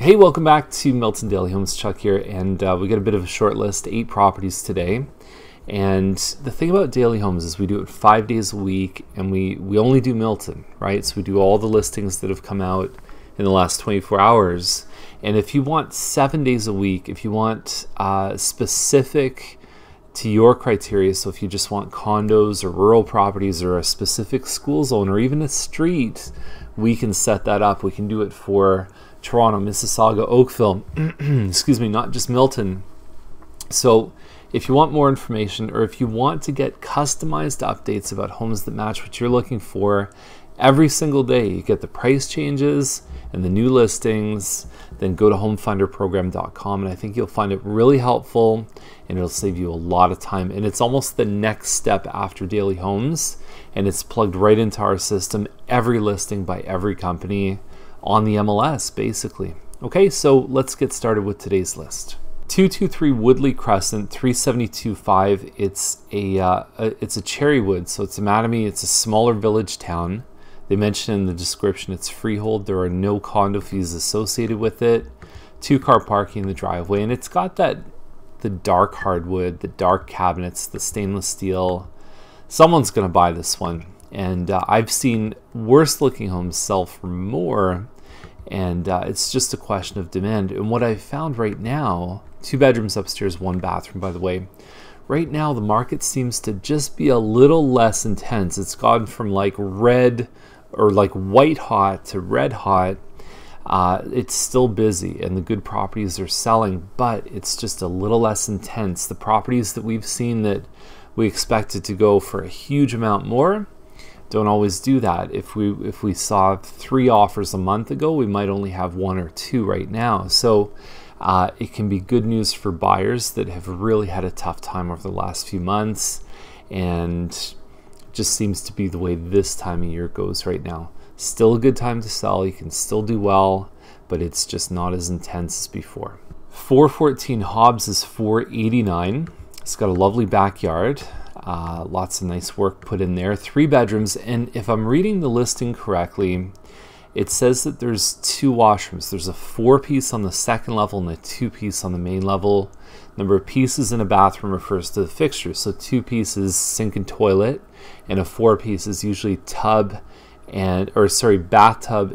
Hey, welcome back to Milton Daily Homes. Chuck here, and we got a bit of a short list, 8 properties today. And the thing about Daily Homes is we do it 5 days a week, and we only do Milton, right? So we do all the listings that have come out in the last 24 hours. And if you want 7 days a week, if you want specific to your criteria, so if you just want condos or rural properties or a specific school zone or even a street, we can set that up. We can do it for Toronto, Mississauga, Oakville, excuse me, not just Milton. So if you want more information or if you want to get customized updates about homes that match what you're looking for, every single day you get the price changes and the new listings, then go to homefinderprogram.com, and I think you'll find it really helpful and it'll save you a lot of time. And it's almost the next step after Daily Homes, and it's plugged right into our system, every listing by every company on the MLS, basically. Okay, so let's get started with today's list. 223 Woodley Crescent, 372.5. It's a cherry wood, so it's a Mattamy. It's a smaller village town. They mention in the description it's freehold. There are no condo fees associated with it. 2-car parking in the driveway, and it's got the dark hardwood, the dark cabinets, the stainless steel. Someone's gonna buy this one, and I've seen worse looking homes sell for more. And it's just a question of demand. And what I've found right now, 2 bedrooms upstairs, 1 bathroom, by the way. Right now, the market seems to just be a little less intense. It's gone from like red or like white hot to red hot. It's still busy and the good properties are selling, but it's just a little less intense. The properties that we've seen that we expected to go for a huge amount more don't always do that. If we saw 3 offers a month ago, we might only have 1 or 2 right now. So it can be good news for buyers that have really had a tough time over the last few months, and just seems to be the way this time of year goes right now. Still a good time to sell. You can still do well, but it's just not as intense as before. 414 Hobbs is 489. It's got a lovely backyard. Lots of nice work put in there. 3 bedrooms, and if I'm reading the listing correctly, it says that there's 2 washrooms. There's a 4-piece on the second level and a 2-piece on the main level. Number of pieces in a bathroom refers to the fixtures. So 2 pieces sink and toilet, and a 4-piece is usually bathtub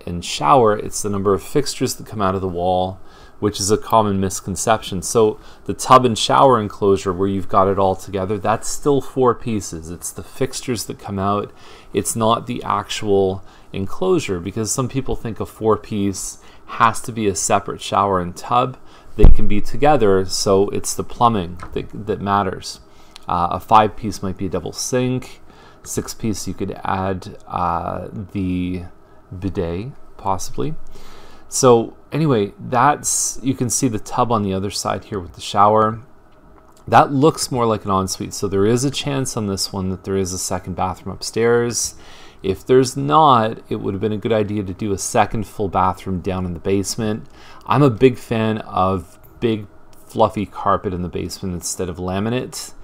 and shower. It's the number of fixtures that come out of the wall, which is a common misconception. So the tub and shower enclosure where you've got it all together, that's still 4 pieces. It's the fixtures that come out. It's not the actual enclosure, because some people think a 4-piece has to be a separate shower and tub. They can be together, so it's the plumbing that matters. A 5-piece might be a double sink. 6-piece you could add the bidet, possibly. So anyway, you can see the tub on the other side here with the shower. That looks more like an ensuite, so there is a chance on this one that there is a second bathroom upstairs. If there's not, it would have been a good idea to do a second full bathroom down in the basement. I'm a big fan of big fluffy carpet in the basement instead of laminate.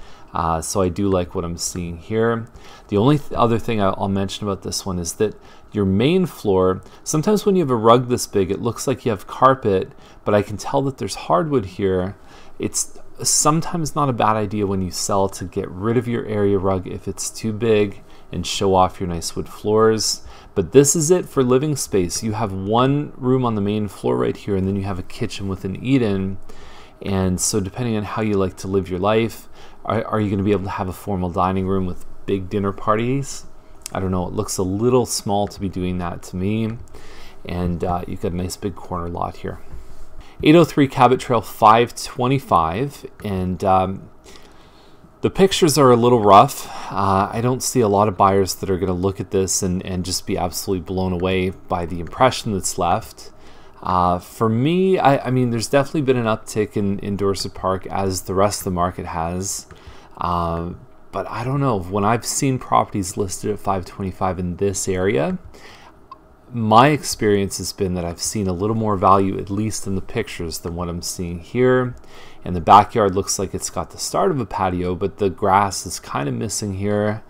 So I do like what I'm seeing here. The only other thing I'll mention about this one is that your main floor, sometimes when you have a rug this big, it looks like you have carpet, but I can tell that there's hardwood here. It's sometimes not a bad idea when you sell to get rid of your area rug if it's too big and show off your nice wood floors. But this is it for living space. You have 1 room on the main floor right here, and then you have a kitchen with an eat-in. And so depending on how you like to live your life, are you going to be able to have a formal dining room with big dinner parties? I don't know. It looks a little small to be doing that to me. And you've got a nice big corner lot here. 803 Cabot Trail, 525. And the pictures are a little rough. I don't see a lot of buyers that are going to look at this and just be absolutely blown away by the impression that's left. For me, I mean, there's definitely been an uptick in Dorset Park, as the rest of the market has. But I don't know. When I've seen properties listed at 525 in this area, my experience has been that I've seen a little more value, at least in the pictures, than what I'm seeing here. And the backyard looks like it's got the start of a patio, but the grass is kind of missing here.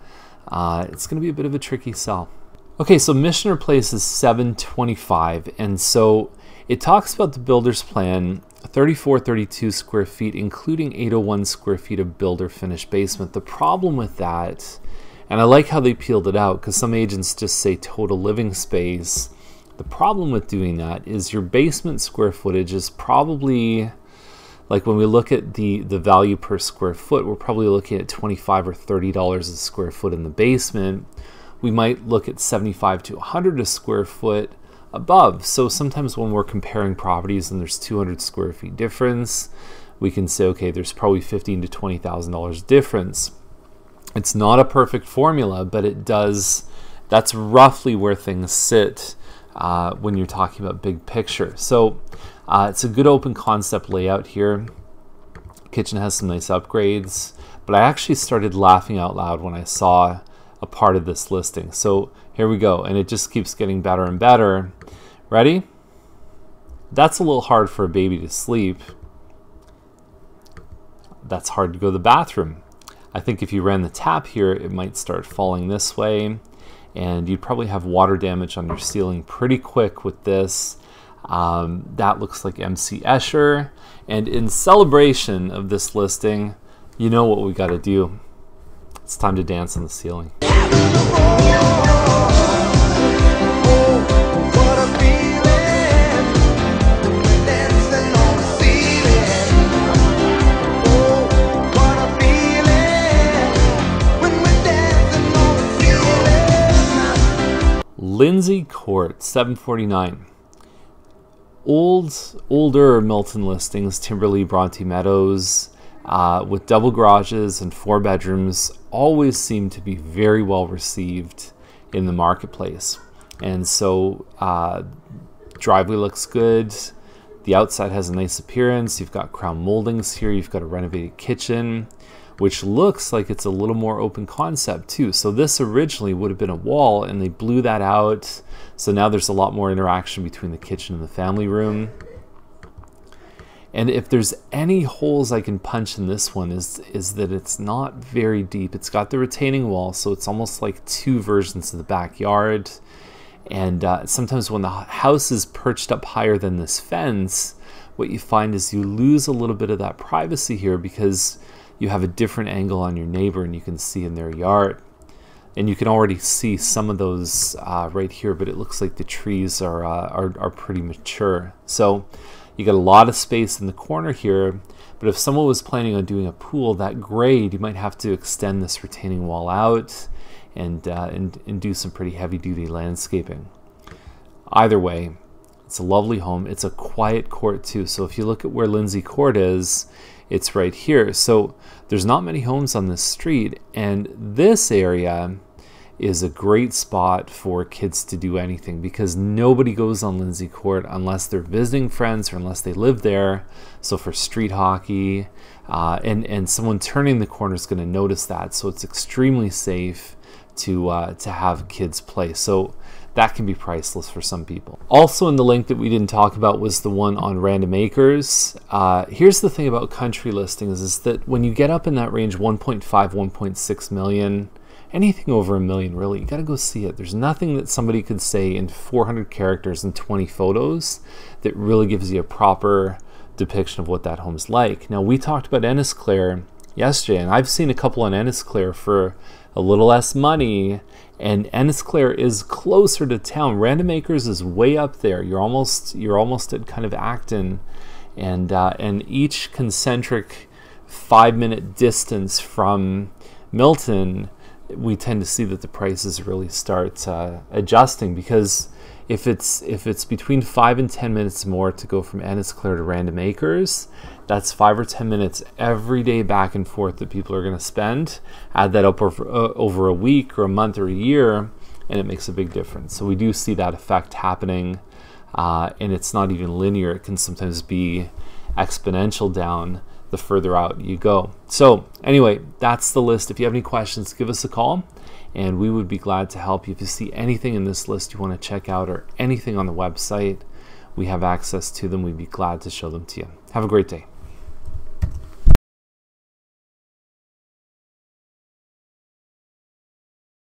It's going to be a bit of a tricky sell. Okay, so Missioner Place is 725, and so It talks about the builder's plan, 3432 square feet, including 801 square feet of builder finished basement. The problem with that, and I like how they peeled it out because some agents just say total living space. The problem with doing that is your basement square footage is probably, like when we look at the value per square foot, we're probably looking at $25 or $30 a square foot in the basement. We might look at $75 to $100 a square foot above. So sometimes when we're comparing properties and there's 200 square feet difference, we can say, okay, there's probably $15,000 to $20,000 difference. It's not a perfect formula, but it does, that's roughly where things sit when you're talking about big picture. So it's a good open concept layout here. Kitchen has some nice upgrades, but I actually started laughing out loud when I saw a part of this listing. So here we go, and it just keeps getting better and better. Ready? That's a little hard for a baby to sleep. That's hard to go to the bathroom. I think if you ran the tap here, it might start falling this way, and you'd probably have water damage on your ceiling pretty quick with this. That looks like MC Escher. And in celebration of this listing, you know what we got to do. It's time to dance on the ceiling. Lyndsay Court, 749. Older Milton listings, Timberley, Bronte Meadows, with double garages and 4 bedrooms, always seem to be very well received in the marketplace. And so driveway looks good. The outside has a nice appearance. You've got crown moldings here. You've got a renovated kitchen, which looks like it's a little more open concept too. So this originally would have been a wall, and they blew that out. So now there's a lot more interaction between the kitchen and the family room. And if there's any holes I can punch in this one is that it's not very deep. It's got the retaining wall, so it's almost like 2 versions of the backyard. And sometimes when the house is perched up higher than this fence, what you find is you lose a little bit of that privacy here because you have a different angle on your neighbor and you can see in their yard. And you can already see some of those right here, but it looks like the trees are pretty mature. So you got a lot of space in the corner here, but if someone was planning on doing a pool that grade, you might have to extend this retaining wall out and do some pretty heavy-duty landscaping. Either way, it's a lovely home. It's a quiet court too. So if you look at where Lyndsay Court is, it's right here. So there's not many homes on this street, and this area is a great spot for kids to do anything because nobody goes on Lyndsay Court unless they're visiting friends or unless they live there. So for street hockey, and someone turning the corner is going to notice that. So it's extremely safe to have kids play. So that can be priceless for some people. Also in the link that we didn't talk about was the one on Random Acres. Here's the thing about country listings is that when you get up in that range, 1.5, 1.6 million, anything over $1 million, really, you got to go see it. There's nothing that somebody could say in 400 characters and 20 photos that really gives you a proper depiction of what that home's like. Now, we talked about Ennisclare yesterday, and I've seen a couple on Ennisclare for a little less money, and Ennisclare is closer to town. Random Acres is way up there. You're almost at kind of Acton, and each concentric 5-minute distance from Milton, we tend to see that the prices really start adjusting, because if it's between 5 and 10 minutes more to go from Ennisclare to Random Acres, that's 5 or 10 minutes every day back and forth that people are going to spend. Add that up over a week or a month or a year, and it makes a big difference. So we do see that effect happening, and it's not even linear. It can sometimes be exponential down the further out you go. So anyway, that's the list. If you have any questions, give us a call, and we would be glad to help you. If you see anything in this list you want to check out or anything on the website, we have access to them. We'd be glad to show them to you. Have a great day.